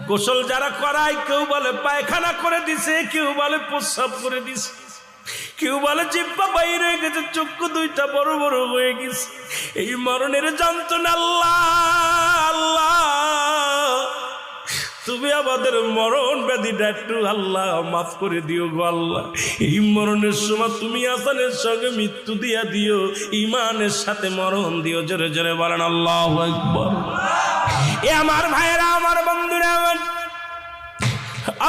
গোসল যারা করায় কেউ বলে পায়খানা করে দিছে, কেউ বলে প্রস্রাব করে দিছে, কেউ বলে জিহ্বা বাইরে হয়ে গেছে, চক্ষু দুইটা বড় বড় হয়ে গেছে। এই মরণের যন্ত্রণা আল্লাহ আল্লাহ তুমি আমাদের মরণ ব্যাধিটা একটু আল্লাহ মাফ করে দিও গো আল্লাহ। এই মরণের সময় তুমি আসানের সঙ্গে মৃত্যু দিয়া দিও, ইমানের সাথে মরণ দিও। জোরে জোরে বলেন আল্লাহু আকবার। এ আমার ভাইয়েরা, আমার বন্ধুরা, আমার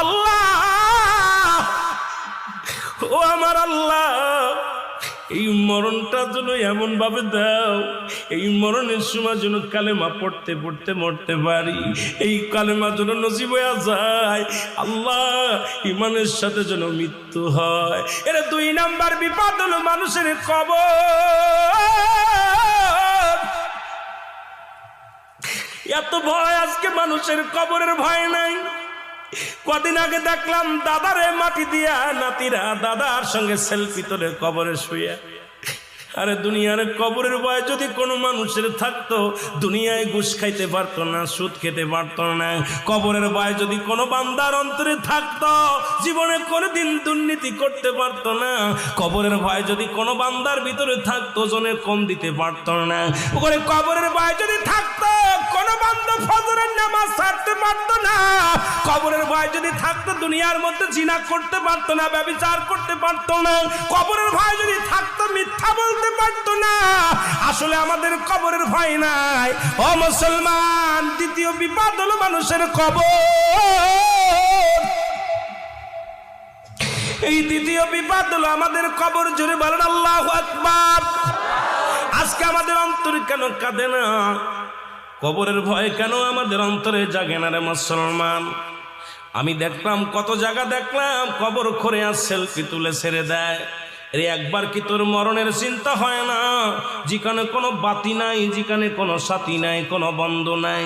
আল্লাহ ও আমার আল্লাহ, এই মরণটা যেন এমন ভাবে দাও, এই মরণের সময় যেন কালেমা পড়তে পড়তে মরতে পারি, এই কালেমা যেন নসিব হয়ে যায় আল্লাহ, ইমানের সাথে যেন মৃত্যু হয়। এর 2 নাম্বার বিপদ হলো মানুষের কবর। এত ভয় আজকে মানুষের, কবরের ভয় নাই। কদিন আগে দেখলাম দাদারে মাটি দিয়া নাতিরা দাদার সঙ্গে সেলফি তোলে কবরে শুয়ে। আরে দুনিয়ার কবরের ভয় যদি কোনো মানুষের থাকতো, দুনিয়ায় ঘুষ খাইতে পারতো না, সুদ খেতে পারতো না। কবরের ভয় যদি কোনো বান্দার অন্তরে থাকতো, জীবনে কোনোদিন দুর্নীতি করতে পারতো না। কবরের ভয় যদি কোনো বান্দার ভিতরে থাকতো, জনে কম দিতে পারতো না। ওখানে কবরের ভয় যদি থাকতো, কোনো বান্দা ফজরের নামাজ ছাড়তে পারতো না। কবরের ভয় যদি থাকতো, দুনিয়ার মধ্যে জিনা করতে পারতো না, ব্যভিচার করতে পারতো না। কবরের ভয় যদি থাকতো, মিথ্যা বলতে পারতো না। আসলে আমাদের কবরের ভয় নাই ও মুসলমান। দ্বিতীয় বিপদ হলো মানুষের কবর। এই দ্বিতীয় বিপদ হলো আমাদের কবর। জোরে বলেন আল্লাহু আকবার। আজকে আমাদের অন্তর কেন কাঁদে না? কবরের ভয় কেন আমাদের অন্তরে জাগে না রে মুসলমান? আমি দেখলাম, কত জায়গা দেখলাম কবর করে আর সেলফি তুলে ছেড়ে দেয়। রে একবার কি তোর মরণের চিন্তা হয় না? যেখানে কোনো বাতি নাই, যেখানে কোনো সাথী নাই, কোনো বন্ধু নাই,